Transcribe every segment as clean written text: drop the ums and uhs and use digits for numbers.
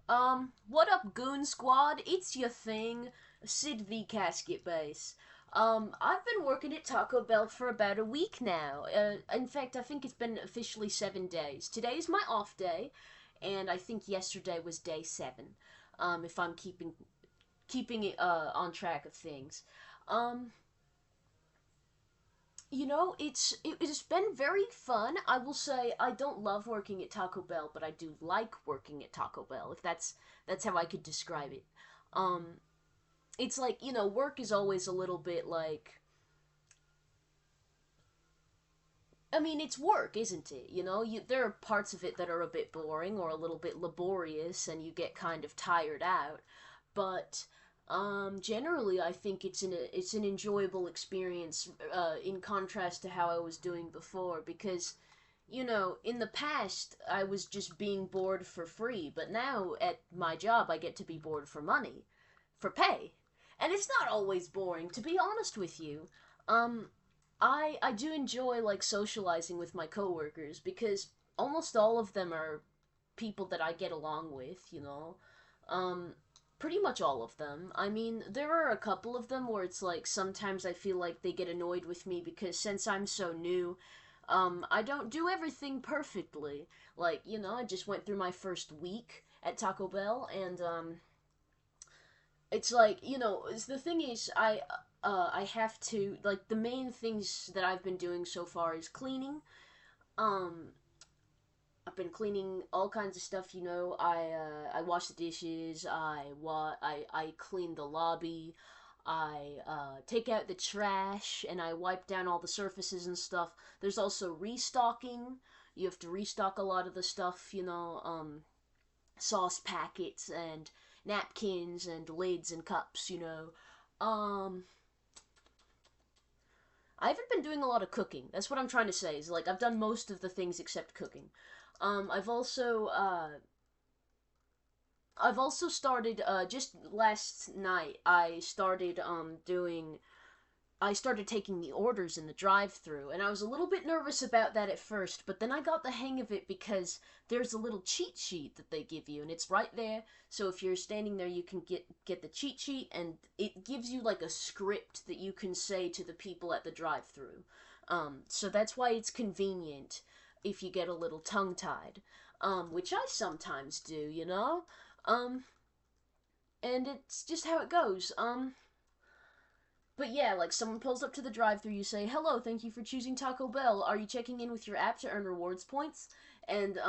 What up, Goon Squad? It's your thing, Sid the Casket Base. I've been working at Taco Bell for about a week now. In fact, I think it's been officially 7 days. Today's my off day, and I think yesterday was day 7. If I'm keeping it on track of things. Um, it's been very fun. I will say I don't love working at Taco Bell, but I do like working at Taco Bell. If that's how I could describe it. Um, it's like, work is always a little bit like, I mean, it's work, isn't it? There are parts of it that are a bit boring or a little bit laborious and you get kind of tired out. But generally, I think it's an enjoyable experience in contrast to how I was doing before because in the past I was just being bored for free, but now at my job I get to be bored for money, for pay. And it's not always boring, to be honest with you. Um I do enjoy like socializing with my coworkers because almost all of them are people that I get along with. Um Pretty much all of them. I mean, there are a couple of them where it's like sometimes I feel like they get annoyed with me because since I'm so new, I don't do everything perfectly. Like, I just went through my first week at Taco Bell and it's like, the thing is I have to like the main things that I've been doing so far is cleaning. Um I've been cleaning all kinds of stuff. I wash the dishes. I clean the lobby. I take out the trash and I wipe down all the surfaces and stuff. There's also restocking. You have to restock a lot of the stuff. Sauce packets and napkins and lids and cups. Um, I haven't been doing a lot of cooking. That's what I'm trying to say. Is like I've done most of the things except cooking. I've also started just last night I started taking the orders in the drive-through and I was a little bit nervous about that at first, but then I got the hang of it because there's a little cheat sheet that they give you and it's right there. So if you're standing there you can get the cheat sheet and it gives you like a script that you can say to the people at the drive-through. So that's why it's convenient if you get a little tongue-tied, which I sometimes do. Um, and it's just how it goes. But yeah, like someone pulls up to the drive-thru, you say, "Hello, thank you for choosing Taco Bell. Are you checking in with your app to earn rewards points?" And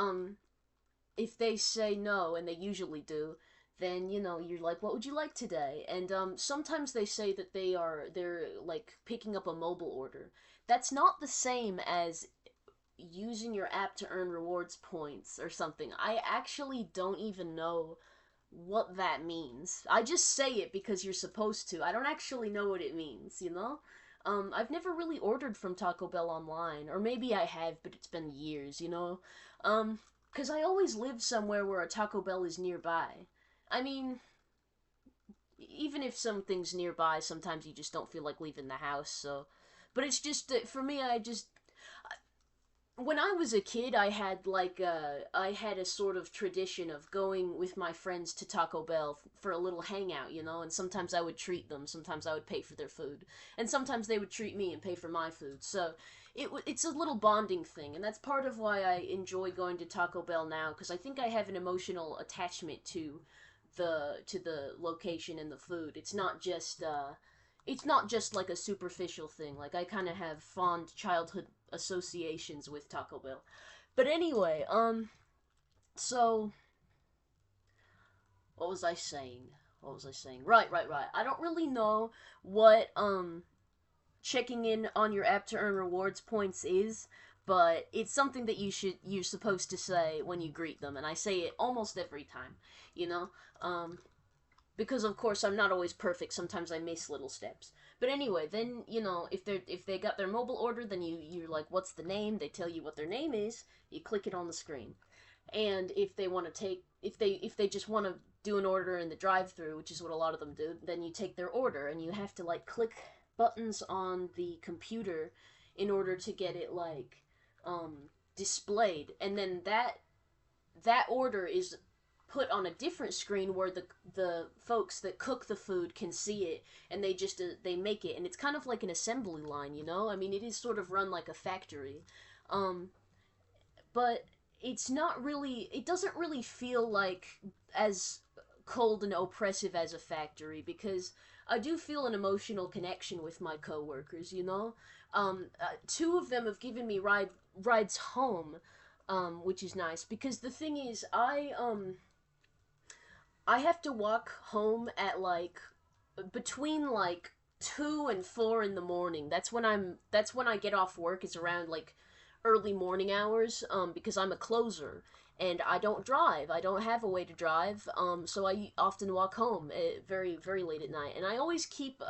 if they say no, and they usually do, then you're like, "What would you like today?" And sometimes they say that they're like picking up a mobile order. That's not the same as using your app to earn rewards points or something. I actually don't even know what that means. I just say it because you're supposed to. I don't actually know what it means. I've never really ordered from Taco Bell online, or maybe I have, but it's been years. Because I always live somewhere where a Taco Bell is nearby. I mean, even if something's nearby, sometimes you just don't feel like leaving the house, so. But it's just that for me, when I was a kid, I had a sort of tradition of going with my friends to Taco Bell for a little hangout. And sometimes I would treat them, sometimes I would pay for their food, and sometimes they would treat me and pay for my food. So it's a little bonding thing, and that's part of why I enjoy going to Taco Bell now because I think I have an emotional attachment to the location and the food. It's not just like a superficial thing. Like I kind of have fond childhood associations with Taco Bell. But anyway, so what was I saying? What was I saying? Right. I don't really know what checking in on your app to earn rewards points is, but it's something that you're supposed to say when you greet them, and I say it almost every time, you know? Because of course I'm not always perfect. Sometimes I miss little steps. But anyway, then if they got their mobile order, then you're like, what's the name? They tell you what their name is. You click it on the screen. And if they want to take if they just want to do an order in the drive-through, which is what a lot of them do, then you take their order and you have to like click buttons on the computer in order to get it like displayed. And then that order is put on a different screen where the folks that cook the food can see it, and they just they make it, and it's kind of like an assembly line, you know. I mean, it is sort of run like a factory, um, but it's not really. It doesn't really feel like as cold and oppressive as a factory, because I do feel an emotional connection with my coworkers, you know. Two of them have given me rides home, which is nice, because the thing is, I have to walk home at like between like 2 and 4 in the morning. That's when I get off work. It's around like early morning hours, because I'm a closer and I don't drive. I don't have a way to drive. So I often walk home very very late at night, and I always keep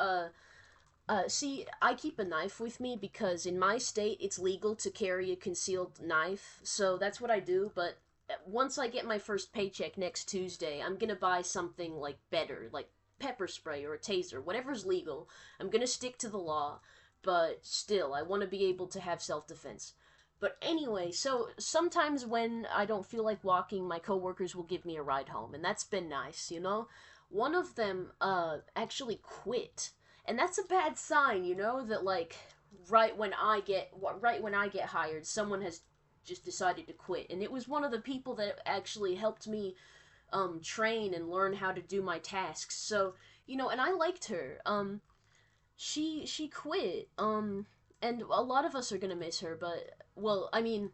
see, I keep a knife with me because in my state it's legal to carry a concealed knife, so that's what I do. But once I get my first paycheck next Tuesday, I'm gonna buy something like better, like pepper spray or a taser, whatever's legal. I'm gonna stick to the law, but still, I want to be able to have self defense. But anyway, so sometimes when I don't feel like walking, my coworkers will give me a ride home, and that's been nice, you know? One of them actually quit. And that's a bad sign, you know, that like right when I get hired, someone has just decided to quit. And it was one of the people that actually helped me train and learn how to do my tasks. So, you know, and I liked her. She quit. And a lot of us are going to miss her, but well, I mean,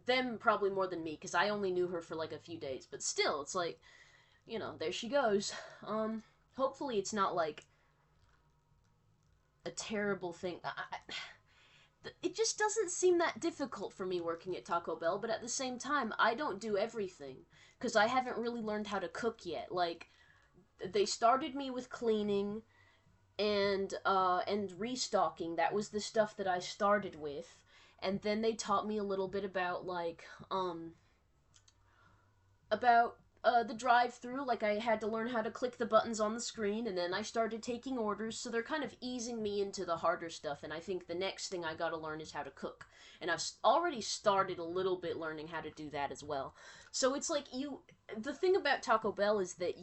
them probably more than me, because I only knew her for like a few days. But still, it's like, you know, there she goes. Hopefully it's not like a terrible thing. It just doesn't seem that difficult for me working at Taco Bell, but at the same time, I don't do everything because I haven't really learned how to cook yet. Like, they started me with cleaning and restocking. That was the stuff that I started with. And then they taught me a little bit about like about the drive-through. Like, I had to learn how to click the buttons on the screen, and then I started taking orders. So they're kind of easing me into the harder stuff. And I think the next thing I got to learn is how to cook. And I've already started a little bit learning how to do that as well. So it's like the thing about Taco Bell is that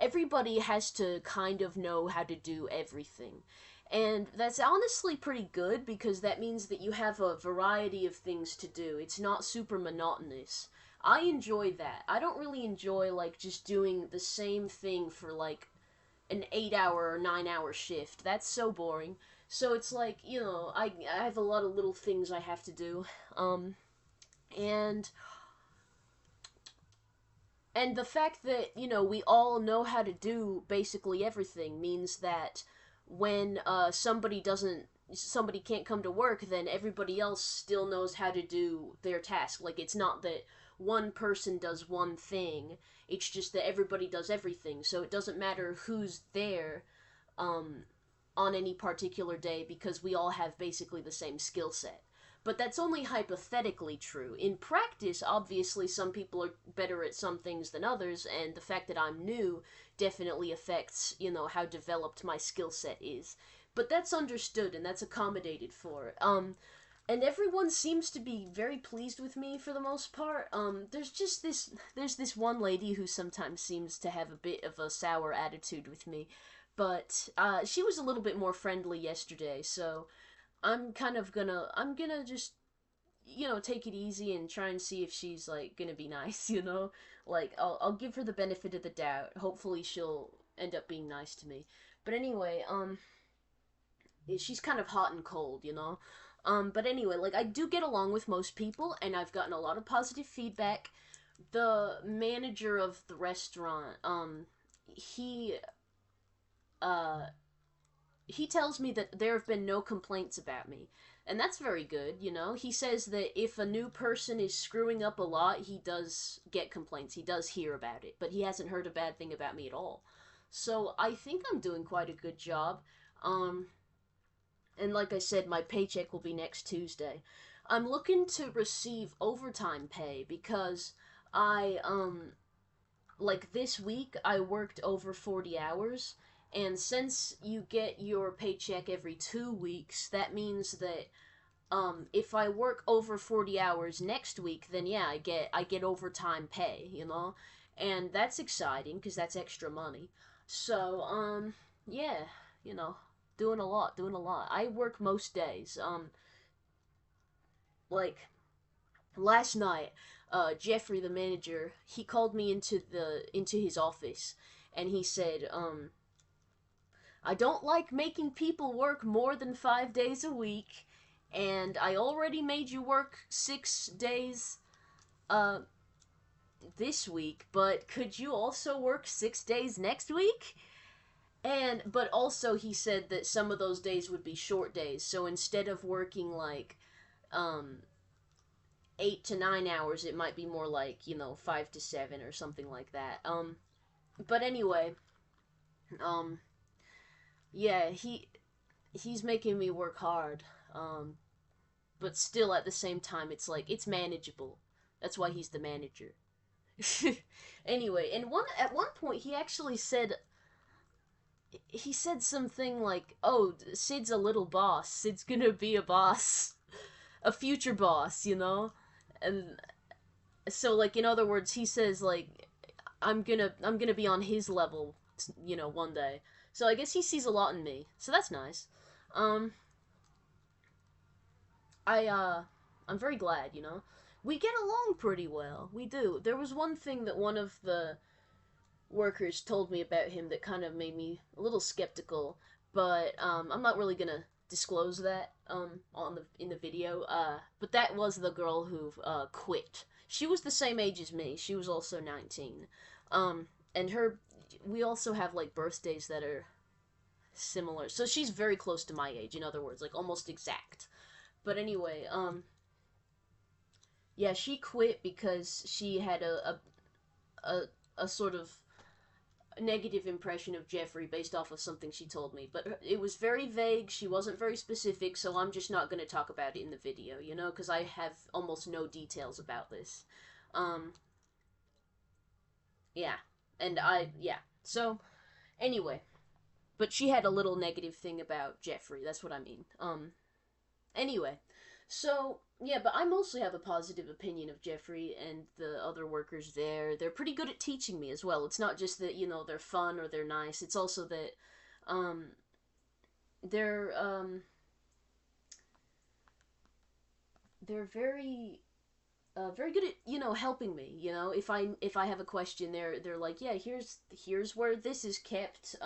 everybody has to kind of know how to do everything. And that's honestly pretty good because that means that you have a variety of things to do. It's not super monotonous. I enjoy that. I don't really enjoy like just doing the same thing for like an 8 hour or 9 hour shift. That's so boring. So it's like, you know, I have a lot of little things I have to do. And and the fact that, you know, we all know how to do basically everything means that when somebody can't come to work, then everybody else still knows how to do their task. Like, it's not that one person does one thing, it's just that everybody does everything. So it doesn't matter who's there um, on any particular day because we all have basically the same skill set. But that's only hypothetically true. In practice, obviously, some people are better at some things than others, and the fact that I'm new definitely affects, you know, how developed my skill set is. But that's understood and that's accommodated for. And everyone seems to be very pleased with me for the most part. There's this one lady who sometimes seems to have a bit of a sour attitude with me, but she was a little bit more friendly yesterday, so I'm gonna just, you know, take it easy and try and see if she's like gonna be nice, you know? Like, I'll give her the benefit of the doubt. Hopefully she'll end up being nice to me. But anyway, she's kind of hot and cold, you know? But anyway, like, I do get along with most people, and I've gotten a lot of positive feedback. The manager of the restaurant, he, uh, he tells me that there have been no complaints about me. And that's very good, you know? He says that if a new person is screwing up a lot, he does get complaints. He does hear about it. But he hasn't heard a bad thing about me at all. So I think I'm doing quite a good job. Um, and like I said, my paycheck will be next Tuesday. I'm looking to receive overtime pay because like this week, I worked over 40 hours. And since you get your paycheck every 2 weeks, that means that if I work over 40 hours next week, then yeah, I get overtime pay, you know? And that's exciting because that's extra money. So, yeah, you know, doing a lot, doing a lot. I work most days. Like last night, Jeffrey, the manager, he called me into his office, and he said, I don't like making people work more than 5 days a week, and I already made you work 6 days uh this week, but could you also work 6 days next week? And but also he said that some of those days would be short days, so instead of working like um 8 to 9 hours, it might be more like, 5 to 7 or something like that. But anyway, um yeah, he's making me work hard. But still at the same time it's like it's manageable. That's why he's the manager. Anyway, and at one point he said something like, "Oh, Sid's a little boss. Sid's gonna be a boss, a future boss, you know." And so, like, in other words, he says like, "I'm gonna be on his level, one day." So I guess he sees a lot in me. So that's nice. Um, I'm very glad. We get along pretty well. We do. There was one thing that one of the workers told me about him that kind of made me a little skeptical, but I'm not really gonna disclose that in the video. But that was the girl who quit. She was the same age as me. She was also 19. And we also have like birthdays that are similar. So she's very close to my age. In other words, like almost exact. But anyway, yeah, she quit because she had a sort of negative impression of Jeffrey based off of something she told me. But it was very vague, she wasn't very specific, so I'm just not going to talk about it in the video, because I have almost no details about this. Um, yeah. Yeah. So, anyway. But she had a little negative thing about Jeffrey, that's what I mean. Anyway. So, yeah, but I mostly have a positive opinion of Jeffrey and the other workers there. They're pretty good at teaching me as well. It's not just that, they're fun or they're nice. It's also that um they're they're very good at helping me. If I have a question, they're like, yeah, here's where this is kept.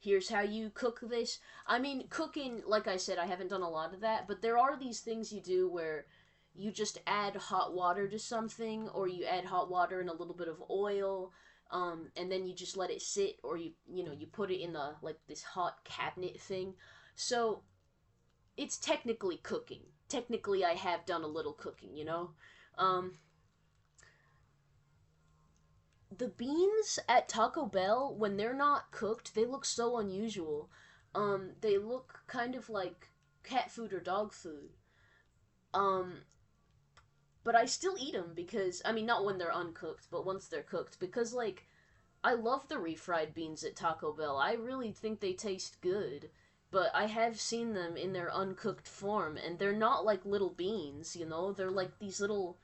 Here's how you cook this. I mean, cooking, like I said, I haven't done a lot of that, but there are these things you do where you just add hot water to something, or you add hot water and a little bit of oil, and then you just let it sit, or you put it in the like this hot cabinet thing. So it's technically cooking. Technically, I have done a little cooking. Um, the beans at Taco Bell, when they're not cooked, they look so unusual. They look kind of like cat food or dog food. Um, but I still eat them because, I mean, not when they're uncooked, but once they're cooked, because, like, I love the refried beans at Taco Bell. I really think they taste good. But I have seen them in their uncooked form, and they're not like little beans. They're like these little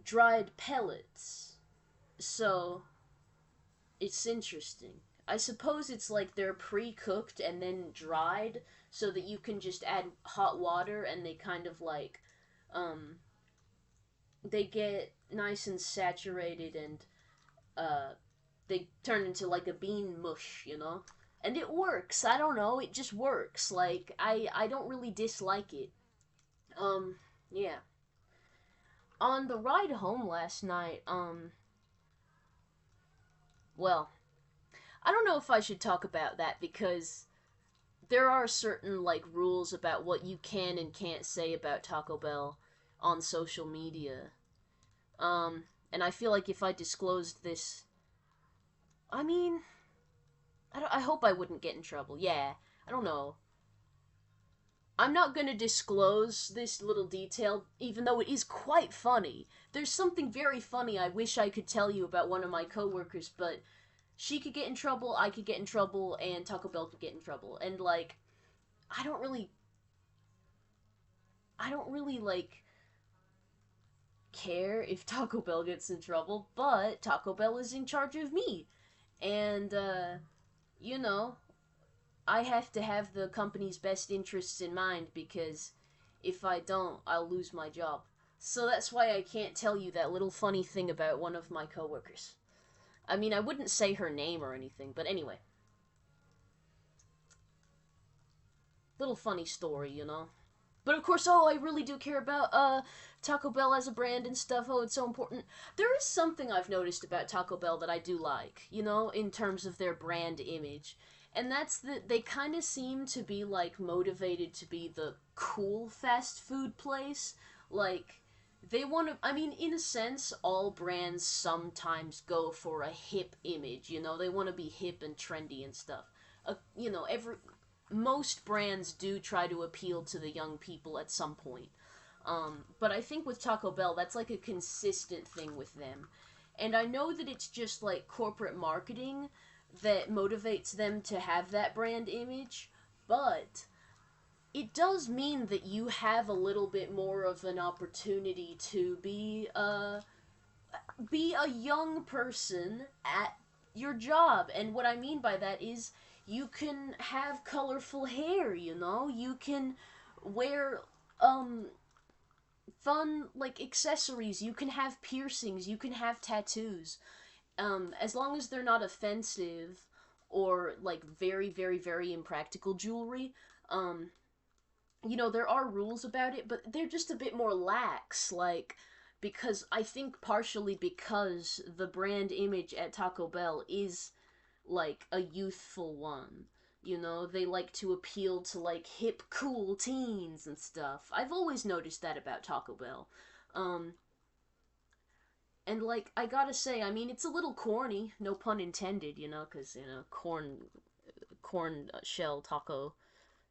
dried pellets. So it's interesting. I suppose it's like they're pre-cooked and then dried so that you can just add hot water and they kind of like um they get nice and saturated and uh they turn into like a bean mush. And it works. I don't know, it just works. Like I don't really dislike it. Um yeah. On the ride home last night, well, I don't know if I should talk about that because there are certain like rules about what you can and can't say about Taco Bell on social media. And I feel like if I disclosed this, I mean, I hope I wouldn't get in trouble. Yeah, I don't know. I'm not gonna disclose this little detail, even though it is quite funny. There's something very funny I wish I could tell you about one of my coworkers, but she could get in trouble, I could get in trouble, and Taco Bell could get in trouble. And, like, I don't really. I don't really, like, care if Taco Bell gets in trouble, but Taco Bell is in charge of me. And, you know, I have to have the company's best interests in mind because if I don't, I'll lose my job. So that's why I can't tell you that little funny thing about one of my coworkers. I mean, I wouldn't say her name or anything, but anyway. Little funny story, you know? But of course, oh, I really do care about Taco Bell as a brand and stuff. Oh, it's so important. There is something I've noticed about Taco Bell that I do like, you know, in terms of their brand image. And that's that they kind of seem to be like motivated to be the cool fast food place. Like they want to, I mean, in a sense, all brands sometimes go for a hip image, you know. They want to be hip and trendy and stuff. You know, every most brands do try to appeal to the young people at some point. But I think with Taco Bell, that's like a consistent thing with them. And I know that it's just like corporate marketing that motivates them to have that brand image, but it does mean that you have a little bit more of an opportunity to be a young person at your job. And what I mean by that is you can have colorful hair, you know? You can wear um fun like accessories, you can have piercings, you can have tattoos. As long as they're not offensive or like very, very, very impractical jewelry. You know, there are rules about it, but they're just a bit more lax, like because I think partially because the brand image at Taco Bell is like a youthful one. You know, they like to appeal to like hip, cool teens and stuff. I've always noticed that about Taco Bell. Um, and like I gotta say, I mean, it's a little corny, no pun intended, you know, because you know, corn shell taco,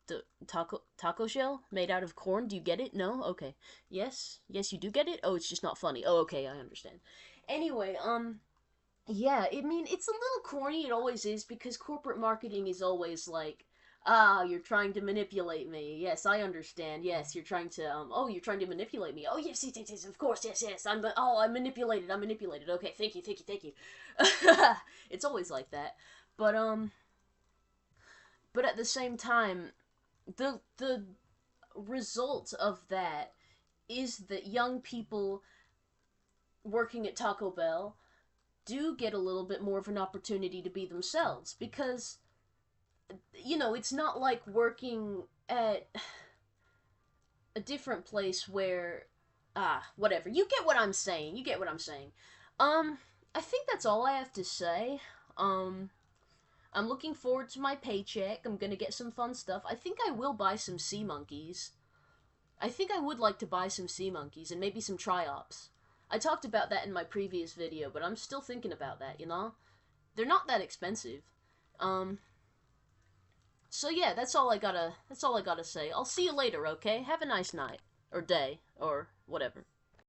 the taco shell made out of corn. Do you get it? No, okay. Yes, you do get it. Oh, it's just not funny. Oh, okay, I understand. Anyway, yeah, I mean, it's a little corny, it always is, because corporate marketing is always like, ah, you're trying to manipulate me. Yes, I understand. Yes, you're trying to, oh, you're trying to manipulate me. Oh, yes, of course, yes. I'm manipulated. Okay, thank you. It's always like that. But, but at the same time, the result of that is that young people working at Taco Bell do get a little bit more of an opportunity to be themselves because you know it's not like working at a different place where whatever, you get what I'm saying. um I think that's all I have to say. um I'm looking forward to my paycheck. I'm gonna get some fun stuff. I think I will buy some sea monkeys. I think I would like to buy some sea monkeys and maybe some triops. I talked about that in my previous video, but I'm still thinking about that, you know? They're not that expensive. Um so yeah, that's all I gotta say. I'll see you later, okay? Have a nice night or day or whatever.